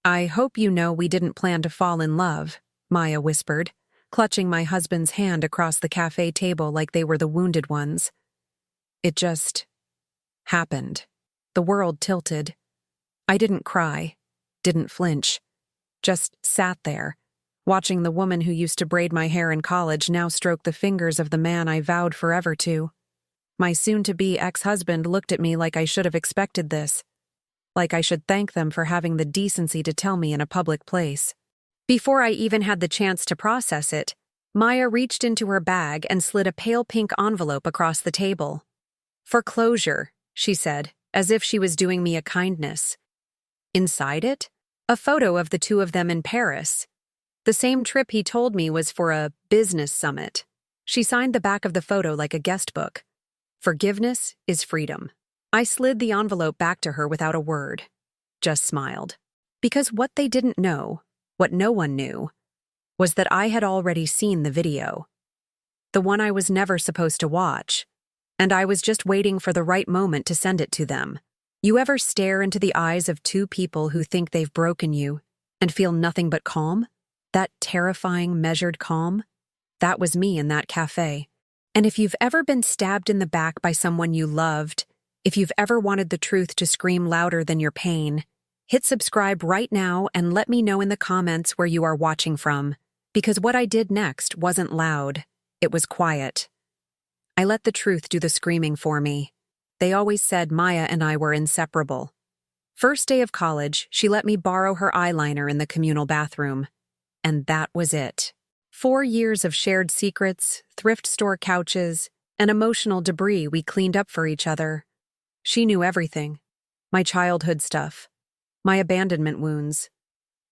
I hope you know we didn't plan to fall in love, Maya whispered, clutching my husband's hand across the cafe table like they were the wounded ones. It just happened. The world tilted. I didn't cry, didn't flinch, just sat there, watching the woman who used to braid my hair in college now stroke the fingers of the man I vowed forever to. My soon-to-be ex-husband looked at me like I should have expected this, like I should thank them for having the decency to tell me in a public place. Before I even had the chance to process it, Maya reached into her bag and slid a pale pink envelope across the table. "For closure," she said, as if she was doing me a kindness. Inside it, a photo of the two of them in Paris. The same trip he told me was for a business summit. She signed the back of the photo like a guest book. "Forgiveness is freedom." I slid the envelope back to her without a word, just smiled. Because what they didn't know, what no one knew, was that I had already seen the video. The one I was never supposed to watch, and I was just waiting for the right moment to send it to them. You ever stare into the eyes of two people who think they've broken you and feel nothing but calm? That terrifying, measured calm? That was me in that cafe. And if you've ever been stabbed in the back by someone you loved, if you've ever wanted the truth to scream louder than your pain, hit subscribe right now and let me know in the comments where you are watching from, because what I did next wasn't loud, it was quiet. I let the truth do the screaming for me. They always said Maya and I were inseparable. First day of college, she let me borrow her eyeliner in the communal bathroom. And that was it. 4 years of shared secrets, thrift store couches, and emotional debris we cleaned up for each other. She knew everything. My childhood stuff. My abandonment wounds.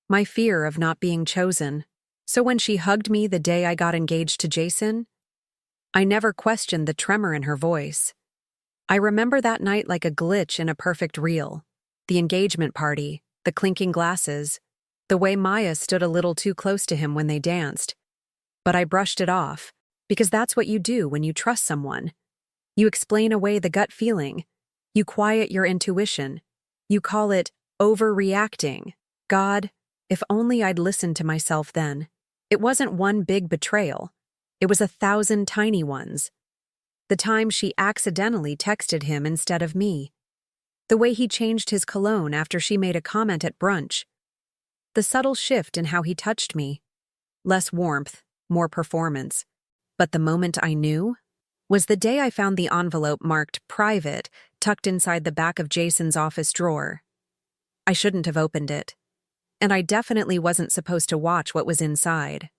My fear of not being chosen. So when she hugged me the day I got engaged to Jason, I never questioned the tremor in her voice. I remember that night like a glitch in a perfect reel. The engagement party, the clinking glasses, the way Maya stood a little too close to him when they danced. But I brushed it off, because that's what you do when you trust someone. You explain away the gut feeling. You quiet your intuition. You call it overreacting. God, if only I'd listened to myself then. It wasn't one big betrayal. It was 1,000 tiny ones. The time she accidentally texted him instead of me. The way he changed his cologne after she made a comment at brunch. The subtle shift in how he touched me. Less warmth, more performance. But the moment I knew was the day I found the envelope marked private tucked inside the back of Jason's office drawer. I shouldn't have opened it. And I definitely wasn't supposed to watch what was inside.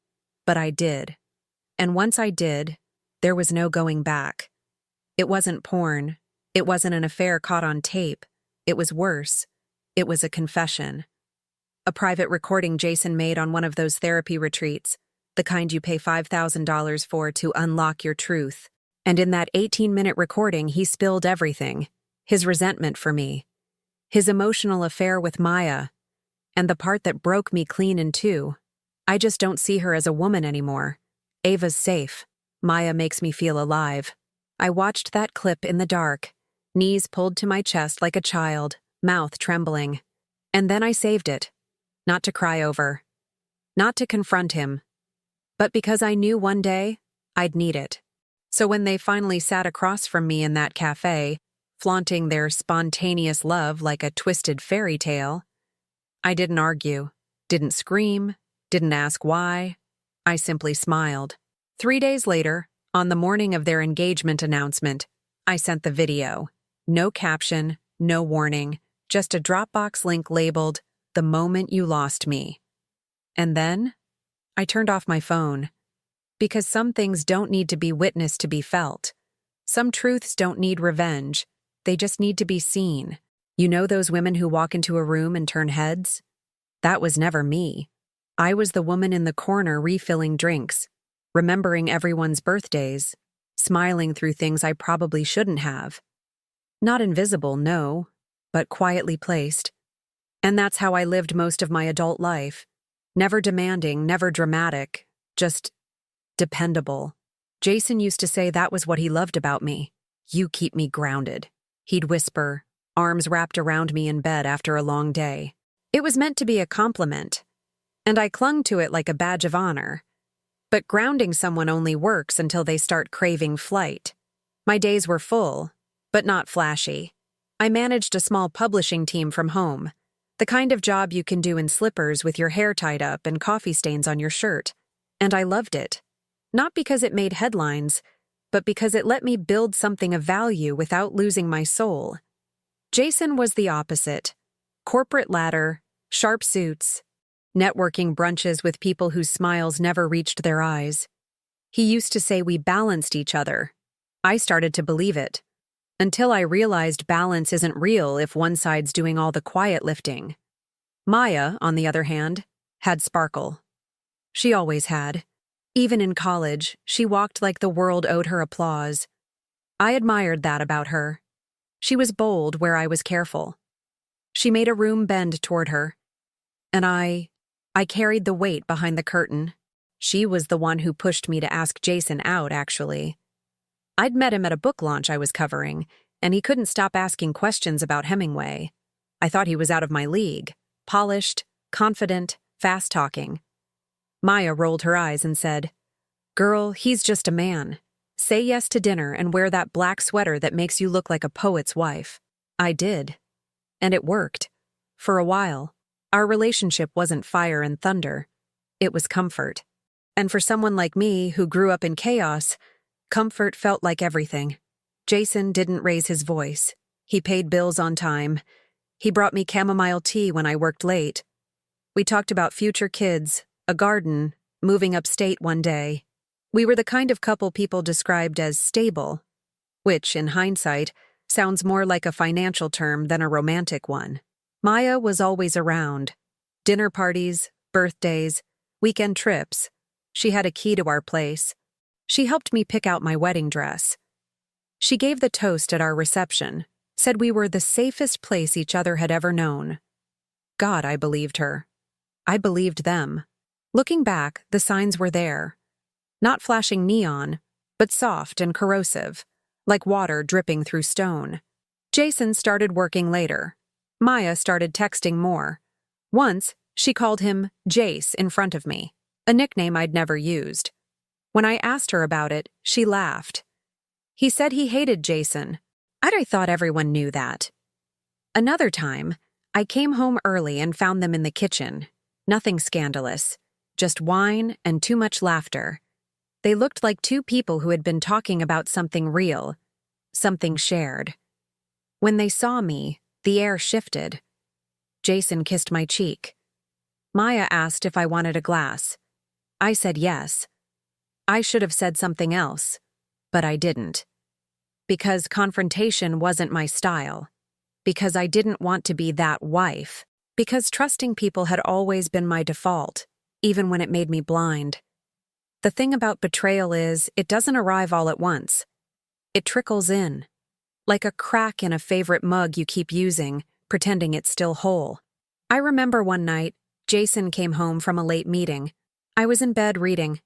But I did. And once I did, there was no going back. It wasn't porn. It wasn't an affair caught on tape. It was worse. It was a confession. A private recording Jason made on one of those therapy retreats, the kind you pay $5,000 for to unlock your truth. And in that 18-minute recording, he spilled everything. His resentment for me. His emotional affair with Maya. And the part that broke me clean in two. I just don't see her as a woman anymore. Ava's safe. Maya makes me feel alive. I watched that clip in the dark, knees pulled to my chest like a child, mouth trembling. And then I saved it. Not to cry over. Not to confront him. But because I knew one day, I'd need it. So when they finally sat across from me in that cafe, flaunting their spontaneous love like a twisted fairy tale, I didn't argue, didn't scream, didn't ask why. I simply smiled. 3 days later, on the morning of their engagement announcement, I sent the video. No caption, no warning, just a Dropbox link labeled, "The moment you lost me." And then, I turned off my phone. Because some things don't need to be witnessed to be felt. Some truths don't need revenge. They just need to be seen. You know those women who walk into a room and turn heads? That was never me. I was the woman in the corner refilling drinks, remembering everyone's birthdays, smiling through things I probably shouldn't have. Not invisible, no, but quietly placed. And that's how I lived most of my adult life. Never demanding, never dramatic, just dependable. Jason used to say that was what he loved about me. "You keep me grounded," he'd whisper, arms wrapped around me in bed after a long day. It was meant to be a compliment, and I clung to it like a badge of honor. But grounding someone only works until they start craving flight. My days were full, but not flashy. I managed a small publishing team from home, the kind of job you can do in slippers with your hair tied up and coffee stains on your shirt. And I loved it. Not because it made headlines, but because it let me build something of value without losing my soul. Jason was the opposite. Corporate ladder, sharp suits, networking brunches with people whose smiles never reached their eyes. He used to say we balanced each other. I started to believe it, until I realized balance isn't real if one side's doing all the quiet lifting. Maya, on the other hand, had sparkle. She always had. Even in college, she walked like the world owed her applause. I admired that about her. She was bold where I was careful. She made a room bend toward her. And I carried the weight behind the curtain. She was the one who pushed me to ask Jason out, actually. I'd met him at a book launch I was covering, and he couldn't stop asking questions about Hemingway. I thought he was out of my league. Polished, confident, fast-talking. Maya rolled her eyes and said, "Girl, he's just a man. Say yes to dinner and wear that black sweater that makes you look like a poet's wife." I did. And it worked. For a while. Our relationship wasn't fire and thunder. It was comfort. And for someone like me who grew up in chaos, comfort felt like everything. Jason didn't raise his voice. He paid bills on time. He brought me chamomile tea when I worked late. We talked about future kids, a garden, moving upstate one day. We were the kind of couple people described as stable, which, in hindsight, sounds more like a financial term than a romantic one. Maya was always around. Dinner parties, birthdays, weekend trips. She had a key to our place. She helped me pick out my wedding dress. She gave the toast at our reception, said we were the safest place each other had ever known. God, I believed her. I believed them. Looking back, the signs were there. Not flashing neon, but soft and corrosive, like water dripping through stone. Jason started working later. Maya started texting more. Once, she called him Jace in front of me, a nickname I'd never used. When I asked her about it, she laughed. He said he hated Jason. I thought everyone knew that. Another time, I came home early and found them in the kitchen. Nothing scandalous, just wine and too much laughter. They looked like two people who had been talking about something real, something shared. When they saw me, the air shifted. Jason kissed my cheek. Maya asked if I wanted a glass. I said yes. I should have said something else, but I didn't. Because confrontation wasn't my style. Because I didn't want to be that wife. Because trusting people had always been my default, even when it made me blind. The thing about betrayal is, it doesn't arrive all at once. It trickles in. Like a crack in a favorite mug you keep using, pretending it's still whole. I remember one night, Jason came home from a late meeting. I was in bed reading.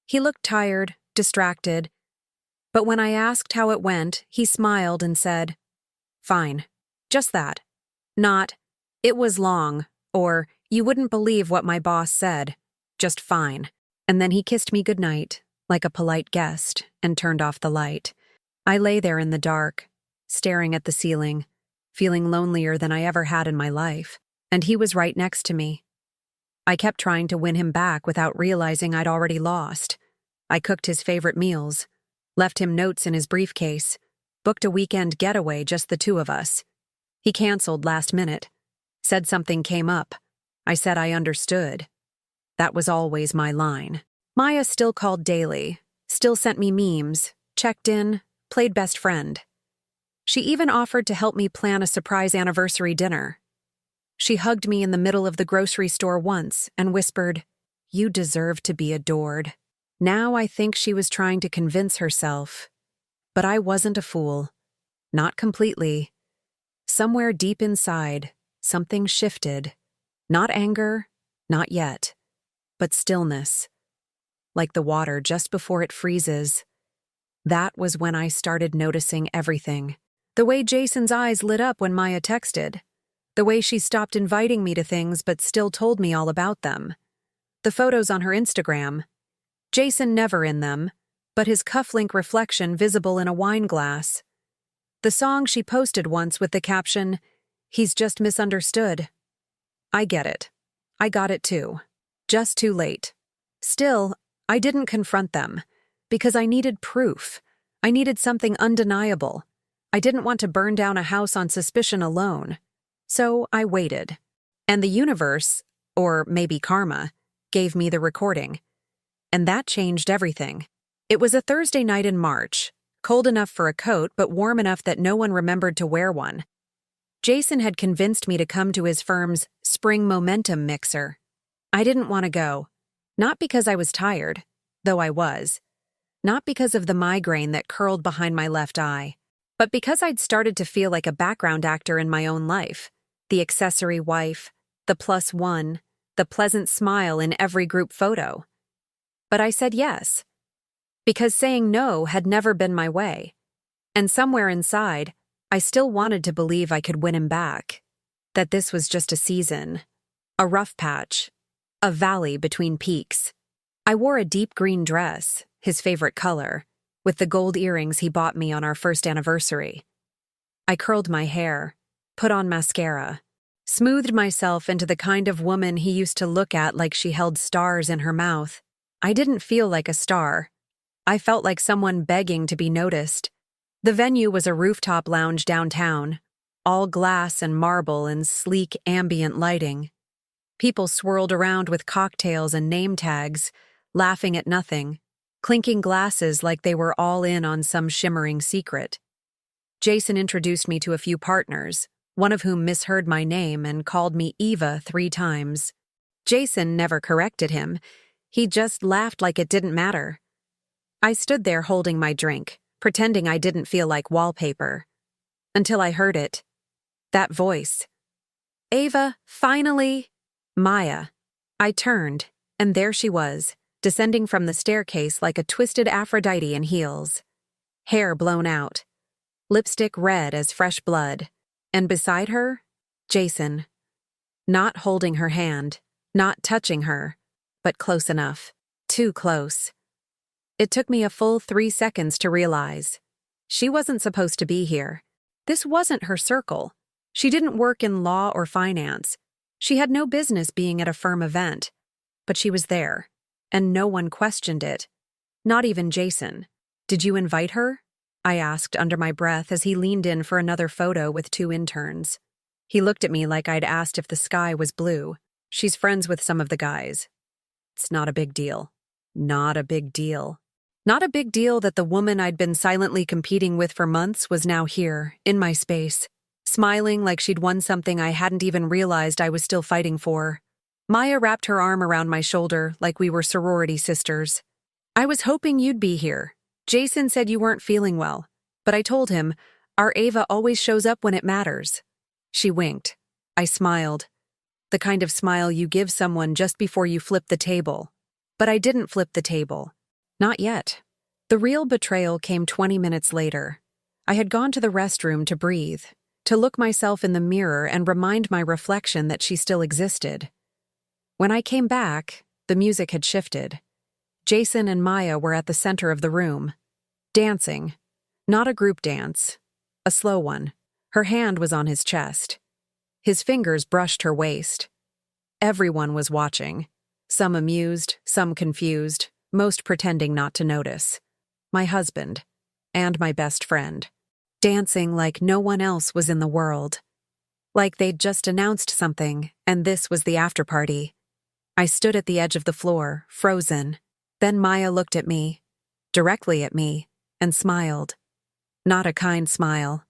He looked tired, distracted, but when I asked how it went, he smiled and said, "Fine." Just that. Not, "It was long," or "You wouldn't believe what my boss said." Just fine. And then he kissed me goodnight, like a polite guest, and turned off the light. I lay there in the dark, staring at the ceiling, feeling lonelier than I ever had in my life, and he was right next to me. I kept trying to win him back without realizing I'd already lost. I cooked his favorite meals, left him notes in his briefcase, booked a weekend getaway, just the two of us. He canceled last minute, said something came up. I said I understood. That was always my line. Maya still called daily, still sent me memes, checked in, played best friend. She even offered to help me plan a surprise anniversary dinner. She hugged me in the middle of the grocery store once and whispered, "You deserve to be adored." Now I think she was trying to convince herself. But I wasn't a fool. Not completely. Somewhere deep inside, something shifted. Not anger, not yet, but stillness. Like the water just before it freezes. That was when I started noticing everything. The way Jason's eyes lit up when Maya texted. The way she stopped inviting me to things but still told me all about them. The photos on her Instagram. Jason never in them, but his cufflink reflection visible in a wine glass. The song she posted once with the caption, "He's just misunderstood." I get it. I got it too. Just too late. Still, I didn't confront them, because I needed proof. I needed something undeniable. I didn't want to burn down a house on suspicion alone. So I waited. And the universe, or maybe karma, gave me the recording. And that changed everything. It was a Thursday night in March, cold enough for a coat but warm enough that no one remembered to wear one. Jason had convinced me to come to his firm's spring momentum mixer. I didn't want to go. Not because I was tired, though I was. Not because of the migraine that curled behind my left eye, but because I'd started to feel like a background actor in my own life. The accessory wife, the +1, the pleasant smile in every group photo. But I said yes, because saying no had never been my way. And somewhere inside, I still wanted to believe I could win him back. That this was just a season. A rough patch. A valley between peaks. I wore a deep green dress, his favorite color, with the gold earrings he bought me on our first anniversary. I curled my hair, put on mascara, smoothed myself into the kind of woman he used to look at like she held stars in her mouth. I didn't feel like a star. I felt like someone begging to be noticed. The venue was a rooftop lounge downtown, all glass and marble and sleek ambient lighting. People swirled around with cocktails and name tags, laughing at nothing, clinking glasses like they were all in on some shimmering secret. Jason introduced me to a few partners, one of whom misheard my name and called me Eva 3 times. Jason never corrected him. He just laughed like it didn't matter. I stood there holding my drink, pretending I didn't feel like wallpaper. Until I heard it. That voice. "Ava, finally!" Maya. I turned, and there she was, descending from the staircase like a twisted Aphrodite in heels. Hair blown out. Lipstick red as fresh blood. And beside her, Jason. Not holding her hand, not touching her, but close enough. Too close. It took me a full 3 seconds to realize. She wasn't supposed to be here. This wasn't her circle. She didn't work in law or finance. She had no business being at a firm event. But she was there, and no one questioned it. Not even Jason. "Did you invite her?" I asked under my breath as he leaned in for another photo with 2 interns. He looked at me like I'd asked if the sky was blue. "She's friends with some of the guys." It's not a big deal. Not a big deal. Not a big deal that the woman I'd been silently competing with for months was now here, in my space, smiling like she'd won something I hadn't even realized I was still fighting for. Maya wrapped her arm around my shoulder like we were sorority sisters. "I was hoping you'd be here. Jason said you weren't feeling well, but I told him, our Ava always shows up when it matters." She winked. I smiled. The kind of smile you give someone just before you flip the table. But I didn't flip the table. Not yet. The real betrayal came 20 minutes later. I had gone to the restroom to breathe, to look myself in the mirror and remind my reflection that she still existed. When I came back, the music had shifted. Jason and Maya were at the center of the room, dancing. Not a group dance, a slow one. Her hand was on his chest. His fingers brushed her waist. Everyone was watching, some amused, some confused, most pretending not to notice. My husband, and my best friend, dancing like no one else was in the world. Like they'd just announced something, and this was the after-party. I stood at the edge of the floor, frozen. Then Maya looked at me, directly at me, and smiled. Not a kind smile.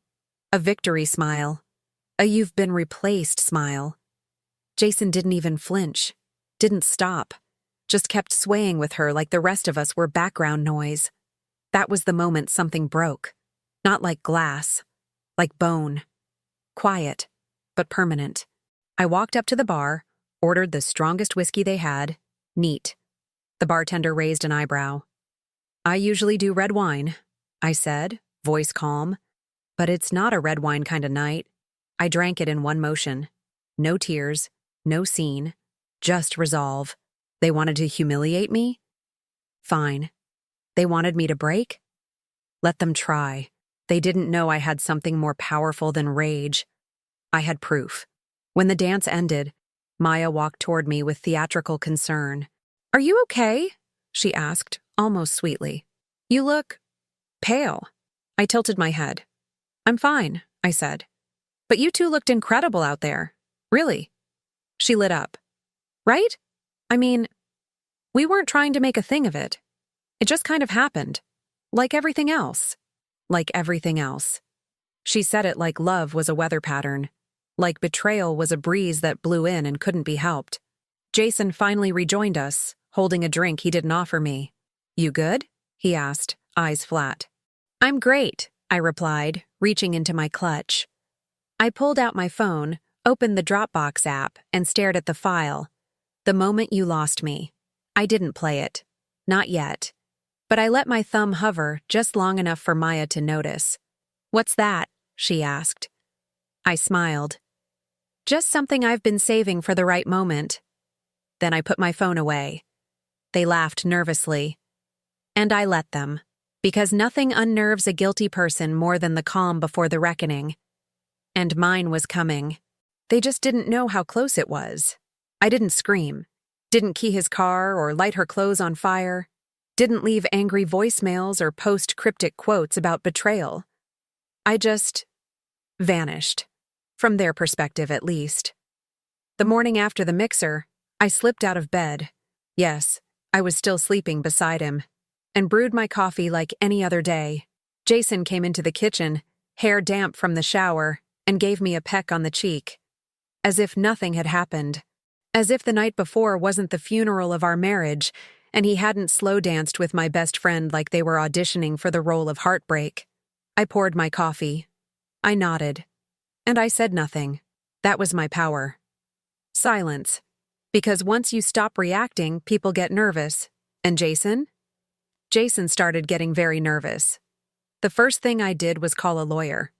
A victory smile. A "you've been replaced" smile. Jason didn't even flinch. Didn't stop. Just kept swaying with her like the rest of us were background noise. That was the moment something broke. Not like glass. Like bone. Quiet, but permanent. I walked up to the bar, ordered the strongest whiskey they had, neat. The bartender raised an eyebrow. "I usually do red wine," I said, voice calm. "But it's not a red wine kind of night." I drank it in one motion, No tears, no scene, just resolve. They wanted to humiliate me? Fine. They wanted me to break? Let them try. They didn't know I had something more powerful than rage. I had proof. When the dance ended, Maya walked toward me with theatrical concern. "Are you okay?" she asked, almost sweetly. "You look pale." I tilted my head. "I'm fine," I said. "But you two looked incredible out there. Really." She lit up. "Right? I mean, we weren't trying to make a thing of it. It just kind of happened. Like everything else. Like everything else." She said it like love was a weather pattern. Like betrayal was a breeze that blew in and couldn't be helped. Jason finally rejoined us, holding a drink he didn't offer me. "You good?" he asked, eyes flat. "I'm great," I replied, reaching into my clutch. I pulled out my phone, opened the Dropbox app, and stared at the file. "The moment you lost me." I didn't play it. Not yet. But I let my thumb hover just long enough for Maya to notice. "What's that?" she asked. I smiled. "Just something I've been saving for the right moment." Then I put my phone away. They laughed nervously. And I let them. Because nothing unnerves a guilty person more than the calm before the reckoning. And mine was coming. They just didn't know how close it was. I didn't scream. Didn't key his car or light her clothes on fire. Didn't leave angry voicemails or post cryptic quotes about betrayal. I just vanished. From their perspective, at least. The morning after the mixer, I slipped out of bed. Yes, I was still sleeping beside him. And brewed my coffee like any other day. Jason came into the kitchen, hair damp from the shower, and gave me a peck on the cheek. As if nothing had happened. As if the night before wasn't the funeral of our marriage, and he hadn't slow danced with my best friend like they were auditioning for the role of heartbreak. I poured my coffee. I nodded. And I said nothing. That was my power. Silence. Because once you stop reacting, people get nervous. And Jason? Jason started getting very nervous. The first thing I did was call a lawyer.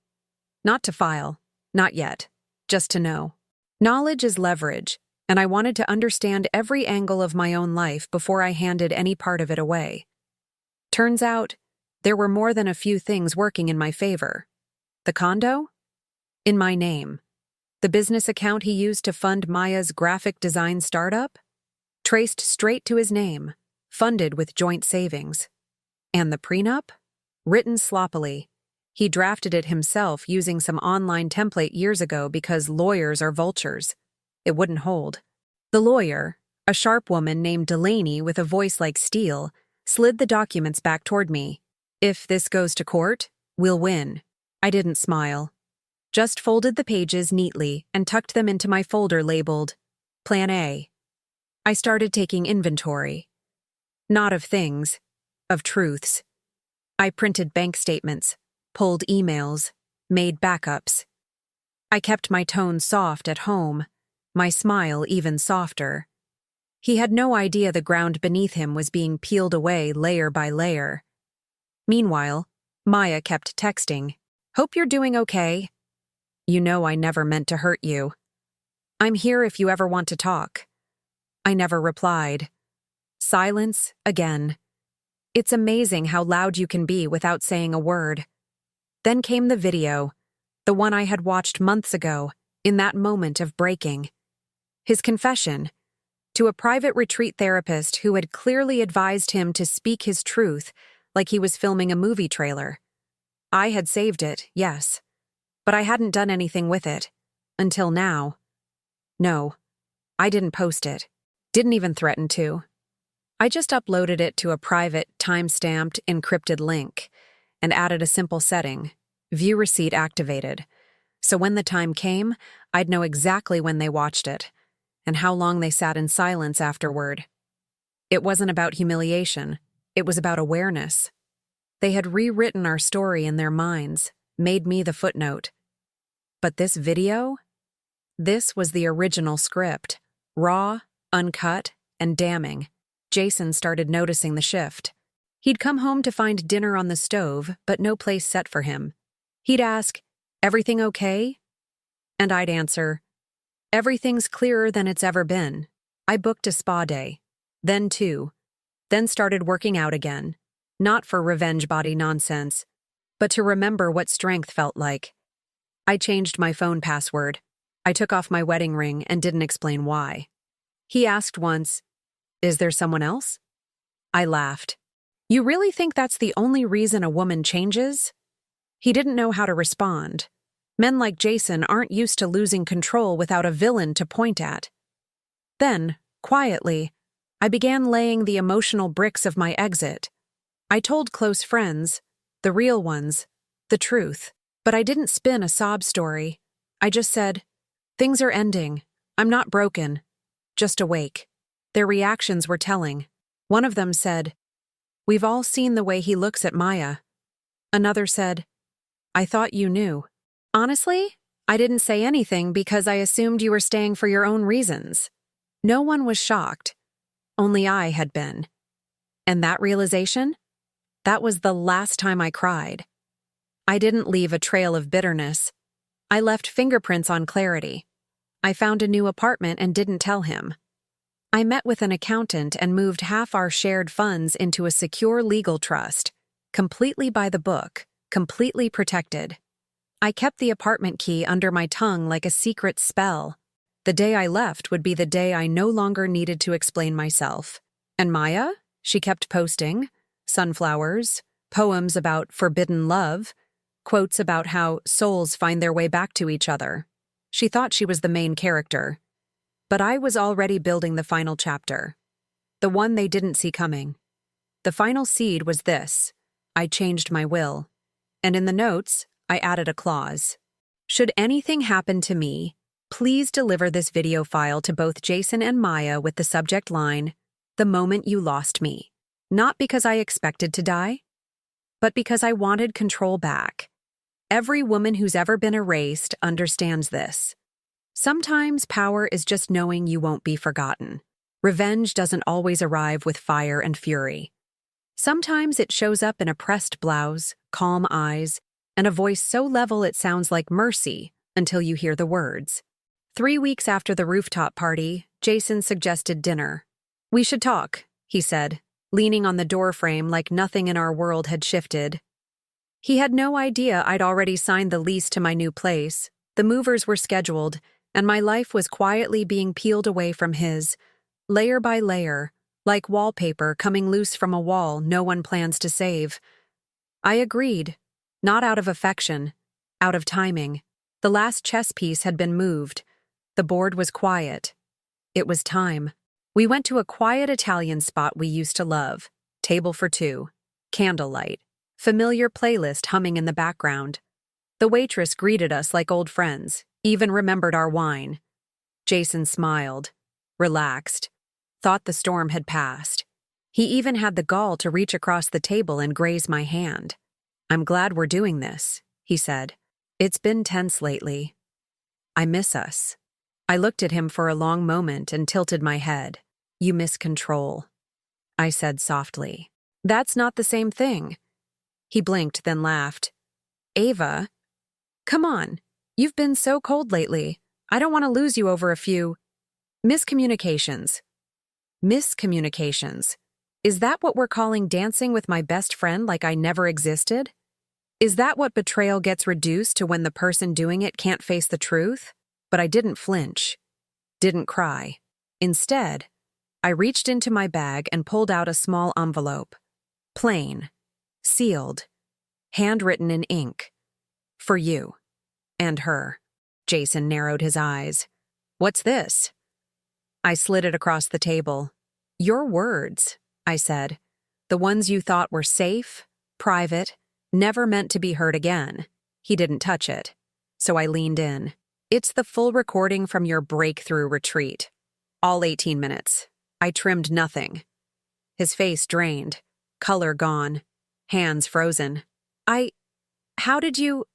Not to file. Not yet. Just to know. Knowledge is leverage, and I wanted to understand every angle of my own life before I handed any part of it away. Turns out, there were more than a few things working in my favor. The condo? In my name. The business account he used to fund Maya's graphic design startup? Traced straight to his name. Funded with joint savings. And the prenup? Written sloppily. He drafted it himself using some online template years ago because lawyers are vultures. It wouldn't hold. The lawyer, a sharp woman named Delaney with a voice like steel, slid the documents back toward me. "If this goes to court, we'll win." I didn't smile. Just folded the pages neatly and tucked them into my folder labeled Plan A. I started taking inventory. Not of things, of truths. I printed bank statements, pulled emails, made backups. I kept my tone soft at home, my smile even softer. He had no idea the ground beneath him was being peeled away layer by layer. Meanwhile, Maya kept texting. "Hope you're doing okay. You know I never meant to hurt you. I'm here if you ever want to talk." I never replied. Silence again. It's amazing how loud you can be without saying a word. Then came the video, the one I had watched months ago, in that moment of breaking. His confession, to a private retreat therapist who had clearly advised him to speak his truth like he was filming a movie trailer. I had saved it, yes, but I hadn't done anything with it. Until now. No, I didn't post it. Didn't even threaten to. I just uploaded it to a private, time-stamped, encrypted link and added a simple setting, view receipt activated, so when the time came, I'd know exactly when they watched it and how long they sat in silence afterward. It wasn't about humiliation, it was about awareness. They had rewritten our story in their minds, made me the footnote. But this video? This was the original script, raw, uncut, and damning. Jason started noticing the shift. He'd come home to find dinner on the stove, but no place set for him. He'd ask, "Everything okay?" And I'd answer, Everything's clearer than it's ever been. I booked a spa day. Then two. Then started working out again. Not for revenge body nonsense, but to remember what strength felt like. I changed my phone password. I took off my wedding ring and didn't explain why. He asked once, "Is there someone else?" I laughed. "You really think that's the only reason a woman changes?" He didn't know how to respond. Men like Jason aren't used to losing control without a villain to point at. Then, quietly, I began laying the emotional bricks of my exit. I told close friends, the real ones, the truth. But I didn't spin a sob story. I just said, "Things are ending. I'm not broken. Just awake." Their reactions were telling. One of them said, "We've all seen the way he looks at Maya." Another said, "I thought you knew." Honestly, I didn't say anything because I assumed you were staying for your own reasons. No one was shocked. Only I had been. And that realization? That was the last time I cried. I didn't leave a trail of bitterness. I left fingerprints on clarity. I found a new apartment and didn't tell him. I met with an accountant and moved half our shared funds into a secure legal trust, completely by the book, completely protected. I kept the apartment key under my tongue like a secret spell. The day I left would be the day I no longer needed to explain myself. And Maya? She kept posting. Sunflowers, poems about forbidden love, quotes about how souls find their way back to each other. She thought she was the main character. But I was already building the final chapter. The one they didn't see coming. The final seed was this. I changed my will. And in the notes, I added a clause. Should anything happen to me, please deliver this video file to both Jason and Maya with the subject line, "The moment you lost me." Not because I expected to die, but because I wanted control back. Every woman who's ever been erased understands this. Sometimes power is just knowing you won't be forgotten. Revenge doesn't always arrive with fire and fury. Sometimes it shows up in a pressed blouse, calm eyes, and a voice so level it sounds like mercy until you hear the words. 3 weeks after the rooftop party, Jason suggested dinner. "We should talk," he said, leaning on the doorframe like nothing in our world had shifted. He had no idea I'd already signed the lease to my new place. The movers were scheduled, and my life was quietly being peeled away from his, layer by layer, like wallpaper coming loose from a wall no one plans to save. I agreed, not out of affection, out of timing. The last chess piece had been moved. The board was quiet. It was time. We went to a quiet Italian spot we used to love. Table for two. Candlelight. Familiar playlist humming in the background. The waitress greeted us like old friends, even remembered our wine. Jason smiled, relaxed, thought the storm had passed. He even had the gall to reach across the table and graze my hand. "I'm glad we're doing this," he said. "It's been tense lately. I miss us." I looked at him for a long moment and tilted my head. "You miss control," I said softly. "That's not the same thing." He blinked, then laughed. "Ava, come on. You've been so cold lately. I don't want to lose you over a few miscommunications." Miscommunications. Is that what we're calling dancing with my best friend like I never existed? Is that what betrayal gets reduced to when the person doing it can't face the truth? But I didn't flinch, didn't cry. Instead, I reached into my bag and pulled out a small envelope. Plain, sealed, handwritten in ink. "For you. And her." Jason narrowed his eyes. "What's this?" I slid it across the table. "Your words," I said. "The ones you thought were safe, private, never meant to be heard again." He didn't touch it, so I leaned in. "It's the full recording from your breakthrough retreat. All 18 minutes. I trimmed nothing." His face drained, color gone, hands frozen. How did you—"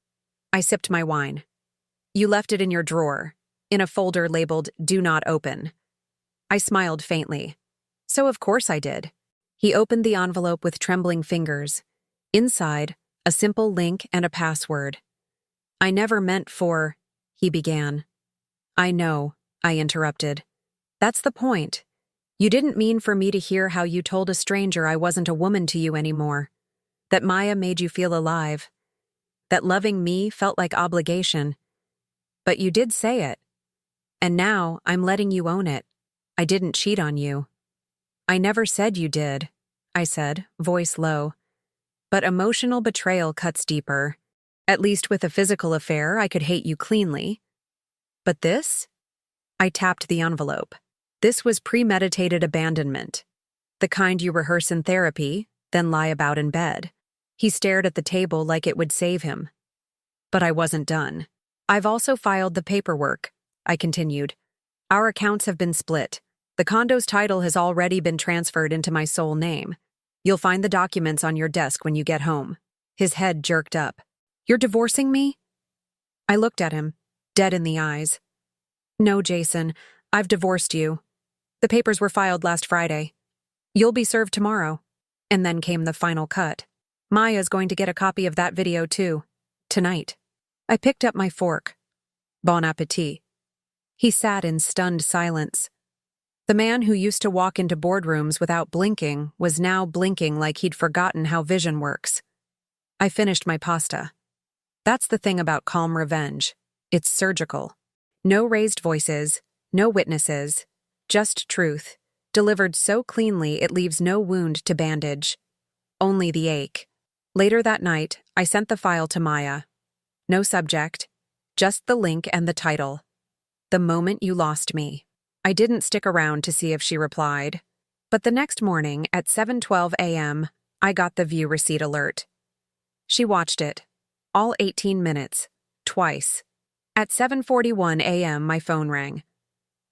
I sipped my wine. "You left it in your drawer, in a folder labeled Do Not Open." I smiled faintly. "So of course I did." He opened the envelope with trembling fingers. Inside, a simple link and a password. "I never meant for—" he began. "I know," I interrupted. That's the point. You didn't mean for me to hear how you told a stranger I wasn't a woman to you anymore. That Maya made you feel alive. That loving me felt like obligation. But you did say it. And now I'm letting you own it. I didn't cheat on you. I never said you did, I said, voice low. But emotional betrayal cuts deeper. At least with a physical affair, I could hate you cleanly. But this? I tapped the envelope. This was premeditated abandonment. The kind you rehearse in therapy, then lie about in bed. He stared at the table like it would save him. But I wasn't done. I've also filed the paperwork, I continued. Our accounts have been split. The condo's title has already been transferred into my sole name. You'll find the documents on your desk when you get home. His head jerked up. You're divorcing me? I looked at him, dead in the eyes. No, Jason, I've divorced you. The papers were filed last Friday. You'll be served tomorrow. And then came the final cut. Maya's going to get a copy of that video too. Tonight. I picked up my fork. Bon appetit. He sat in stunned silence. The man who used to walk into boardrooms without blinking was now blinking like he'd forgotten how vision works. I finished my pasta. That's the thing about calm revenge. It's surgical. No raised voices, no witnesses, just truth, delivered so cleanly it leaves no wound to bandage. Only the ache. Later that night, I sent the file to Maya. No subject, just the link and the title. The moment you lost me. I didn't stick around to see if she replied. But the next morning, at 7:12 a.m., I got the view receipt alert. She watched it. All 18 minutes. Twice. At 7:41 a.m., my phone rang.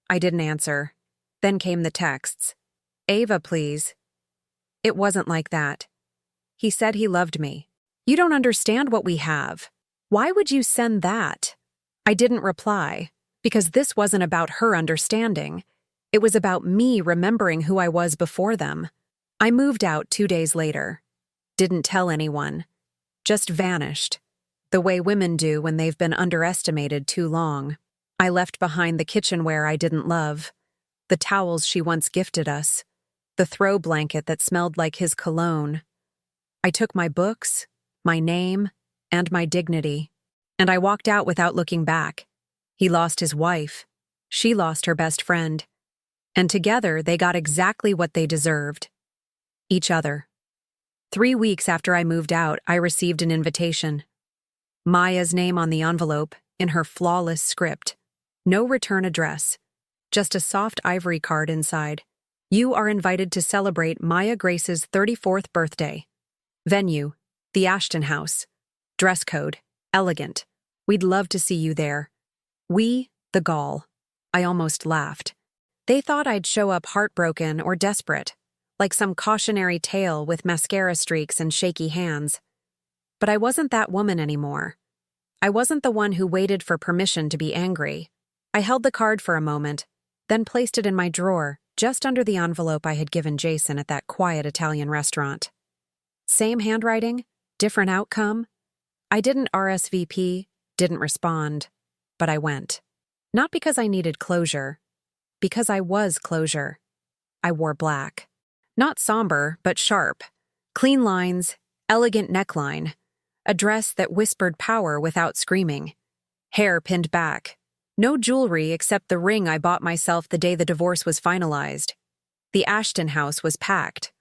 I didn't answer. Then came the texts. Ava, please. It wasn't like that. He said he loved me. You don't understand what we have. Why would you send that? I didn't reply, because this wasn't about her understanding. It was about me remembering who I was before them. I moved out 2 days later. Didn't tell anyone. Just vanished. The way women do when they've been underestimated too long. I left behind the kitchenware I didn't love, the towels she once gifted us, the throw blanket that smelled like his cologne. I took my books, my name, and my dignity, and I walked out without looking back. He lost his wife. She lost her best friend. And together they got exactly what they deserved. Each other. 3 weeks after I moved out, I received an invitation. Maya's name on the envelope, in her flawless script. No return address. Just a soft ivory card inside. You are invited to celebrate Maya Grace's 34th birthday. Venue, the Ashton House. Dress code, elegant. We'd love to see you there. We, the gall. I almost laughed. They thought I'd show up heartbroken or desperate, like some cautionary tale with mascara streaks and shaky hands. But I wasn't that woman anymore. I wasn't the one who waited for permission to be angry. I held the card for a moment, then placed it in my drawer, just under the envelope I had given Jason at that quiet Italian restaurant. Same handwriting, different outcome. I didn't RSVP, didn't respond, but I went. Not because I needed closure, because I was closure. I wore black. Not somber, but sharp. Clean lines, elegant neckline. A dress that whispered power without screaming. Hair pinned back. No jewelry except the ring I bought myself the day the divorce was finalized. The Ashton house was packed.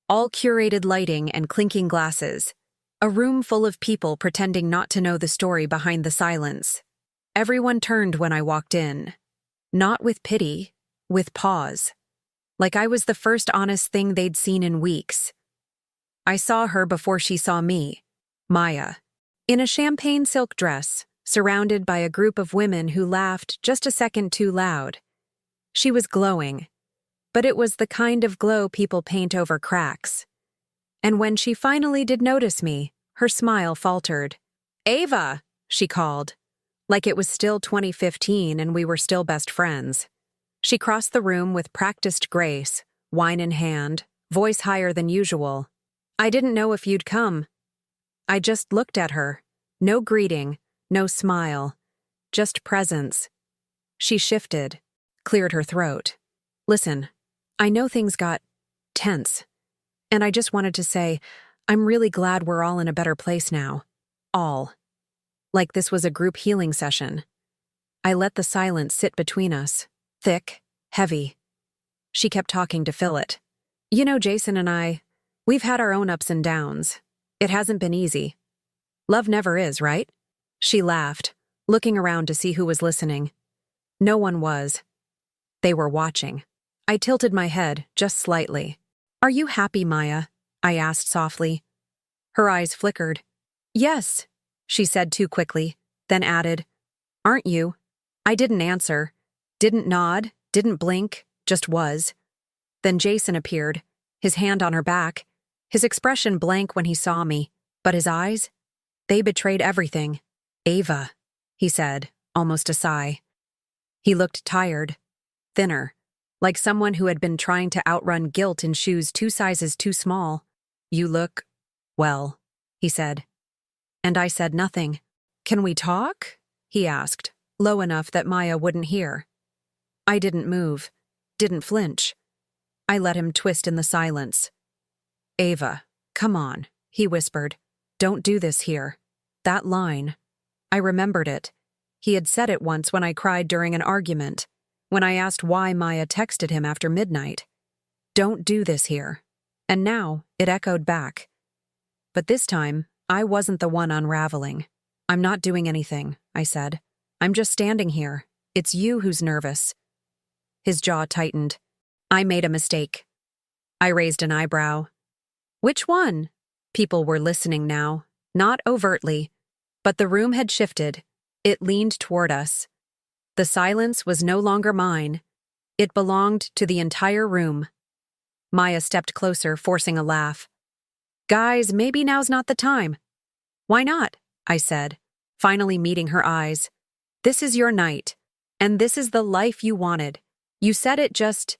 All curated lighting and clinking glasses. A room full of people pretending not to know the story behind the silence. Everyone turned when I walked in. Not with pity, with pause. Like I was the first honest thing they'd seen in weeks. I saw her before she saw me, Maya, in a champagne silk dress, surrounded by a group of women who laughed just a second too loud. She was glowing, but it was the kind of glow people paint over cracks. And when she finally did notice me, her smile faltered. Ava, she called, like it was still 2015 and we were still best friends. She crossed the room with practiced grace, wine in hand, voice higher than usual. I didn't know if you'd come. I just looked at her. No greeting, no smile. Just presence. She shifted, cleared her throat. Listen, I know things got tense, and I just wanted to say, I'm really glad we're all in a better place now. All. Like this was a group healing session. I let the silence sit between us, thick, heavy. She kept talking to fill it. You know, Jason and I, we've had our own ups and downs. It hasn't been easy. Love never is, right? She laughed, looking around to see who was listening. No one was. They were watching. I tilted my head, just slightly. Are you happy, Maya? I asked softly. Her eyes flickered. Yes, she said too quickly, then added, Aren't you? I didn't answer, didn't nod, didn't blink, just was. Then Jason appeared, his hand on her back, his expression blank when he saw me, but his eyes? They betrayed everything. Ava, he said, almost a sigh. He looked tired, thinner, like someone who had been trying to outrun guilt in shoes 2 sizes too small. You look, well, he said. And I said nothing. Can we talk? He asked, low enough that Maya wouldn't hear. I didn't move, didn't flinch. I let him twist in the silence. Ava, come on, he whispered. Don't do this here. That line. I remembered it. He had said it once when I cried during an argument, when I asked why Maya texted him after midnight. Don't do this here. And now it echoed back. But this time, I wasn't the one unraveling. I'm not doing anything, I said. I'm just standing here. It's you who's nervous. His jaw tightened. I made a mistake. I raised an eyebrow. Which one? People were listening now, not overtly, but the room had shifted. It leaned toward us. The silence was no longer mine. It belonged to the entire room. Maya stepped closer, forcing a laugh. Guys, maybe now's not the time. Why not? I said, finally meeting her eyes. This is your night, and this is the life you wanted. You said it just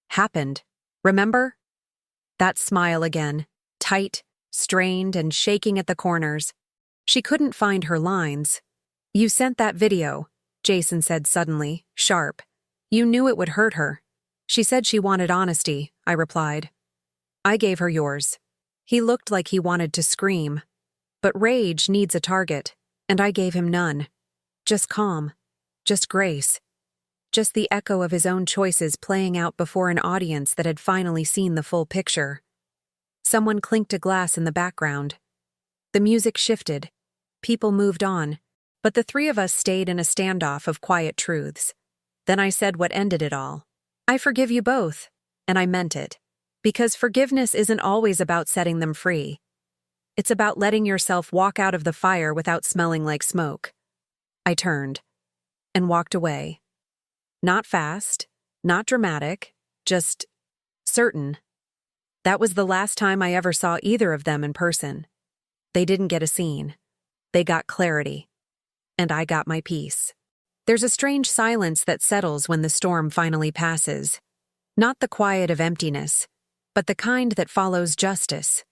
happened. Remember? That smile again, tight, strained, and shaking at the corners. She couldn't find her lines. You sent that video, Jason said suddenly, sharp. You knew it would hurt her. She said she wanted honesty, I replied. I gave her yours. He looked like he wanted to scream. But rage needs a target, and I gave him none. Just calm. Just grace. Just the echo of his own choices playing out before an audience that had finally seen the full picture. Someone clinked a glass in the background. The music shifted. People moved on, but the 3 of us stayed in a standoff of quiet truths. Then I said what ended it all. I forgive you both, and I meant it. Because forgiveness isn't always about setting them free. It's about letting yourself walk out of the fire without smelling like smoke. I turned and walked away. Not fast, not dramatic, just certain. That was the last time I ever saw either of them in person. They didn't get a scene. They got clarity. And I got my peace. There's a strange silence that settles when the storm finally passes. Not the quiet of emptiness, but the kind that follows justice,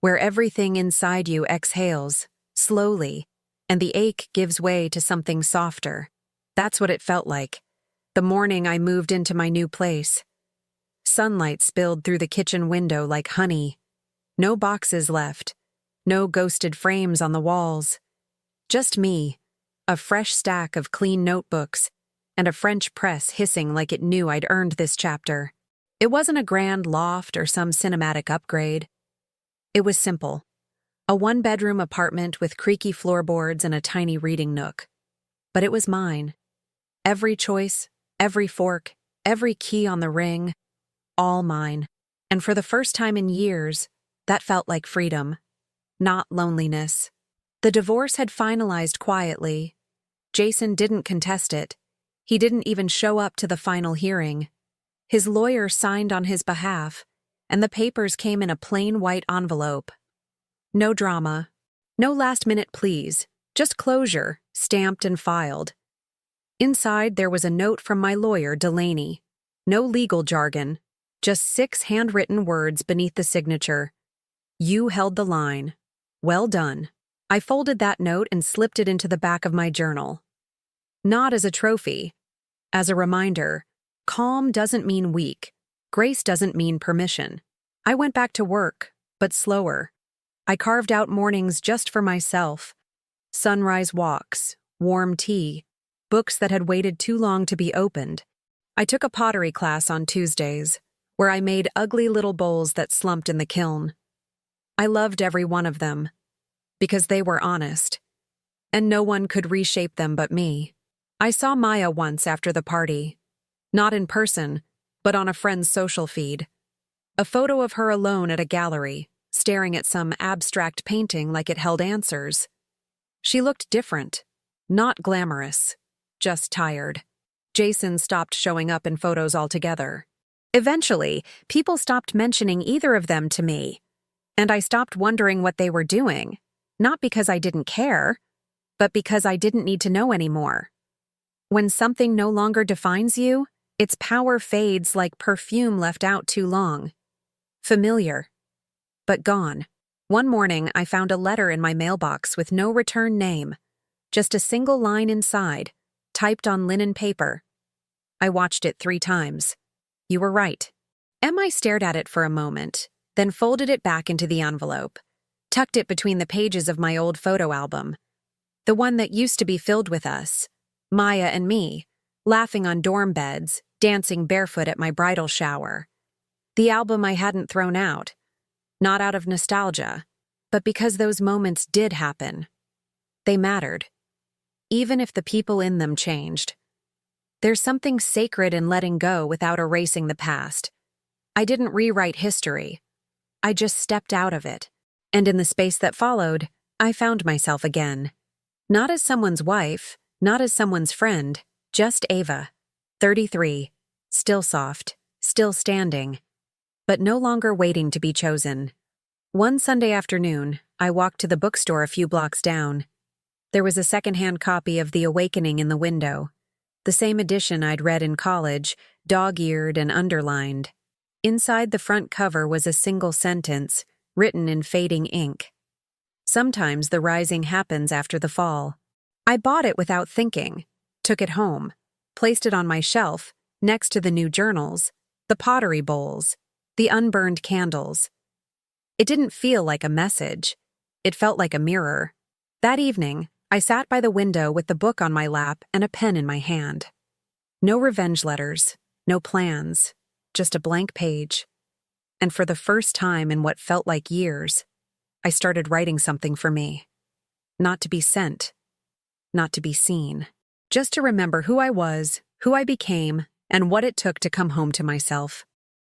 where everything inside you exhales, slowly, and the ache gives way to something softer. That's what it felt like, the morning I moved into my new place. Sunlight spilled through the kitchen window like honey. No boxes left, no ghosted frames on the walls. Just me, a fresh stack of clean notebooks, and a French press hissing like it knew I'd earned this chapter. It wasn't a grand loft or some cinematic upgrade. It was simple. A 1-bedroom apartment with creaky floorboards and a tiny reading nook. But it was mine. Every choice, every fork, every key on the ring, all mine. And for the first time in years, that felt like freedom, not loneliness. The divorce had finalized quietly. Jason didn't contest it. He didn't even show up to the final hearing. His lawyer signed on his behalf, and the papers came in a plain white envelope. No drama, no last-minute pleas, just closure, stamped and filed. Inside there was a note from my lawyer, Delaney. No legal jargon, just 6 handwritten words beneath the signature. You held the line. Well done. I folded that note and slipped it into the back of my journal. Not as a trophy, as a reminder. Calm doesn't mean weak. Grace doesn't mean permission. I went back to work, but slower. I carved out mornings just for myself. Sunrise walks, warm tea, books that had waited too long to be opened. I took a pottery class on Tuesdays, where I made ugly little bowls that slumped in the kiln. I loved every one of them, because they were honest, and no one could reshape them but me. I saw Maya once after the party, not in person, but on a friend's social feed. A photo of her alone at a gallery, staring at some abstract painting like it held answers. She looked different, not glamorous, just tired. Jason stopped showing up in photos altogether. Eventually, people stopped mentioning either of them to me, and I stopped wondering what they were doing, not because I didn't care, but because I didn't need to know anymore. When something no longer defines you, its power fades like perfume left out too long. Familiar, but gone. One morning, I found a letter in my mailbox with no return name, just a single line inside, typed on linen paper. I watched it 3 times. You were right. Emma stared at it for a moment, then folded it back into the envelope, tucked it between the pages of my old photo album. The one that used to be filled with us, Maya and me, laughing on dorm beds, dancing barefoot at my bridal shower. The album I hadn't thrown out, not out of nostalgia, but because those moments did happen. They mattered, even if the people in them changed. There's something sacred in letting go without erasing the past. I didn't rewrite history. I just stepped out of it. And in the space that followed, I found myself again. Not as someone's wife, not as someone's friend, just Ava, 33, still soft, still standing, but no longer waiting to be chosen. One Sunday afternoon, I walked to the bookstore a few blocks down. There was a secondhand copy of The Awakening in the window, the same edition I'd read in college, dog-eared and underlined. Inside the front cover was a single sentence, written in fading ink. Sometimes the rising happens after the fall. I bought it without thinking, took it home, placed it on my shelf, next to the new journals, the pottery bowls, the unburned candles. It didn't feel like a message. It felt like a mirror. That evening, I sat by the window with the book on my lap and a pen in my hand. No revenge letters, no plans, just a blank page. And for the first time in what felt like years, I started writing something for me. Not to be sent, not to be seen. Just to remember who I was, who I became, and what it took to come home to myself.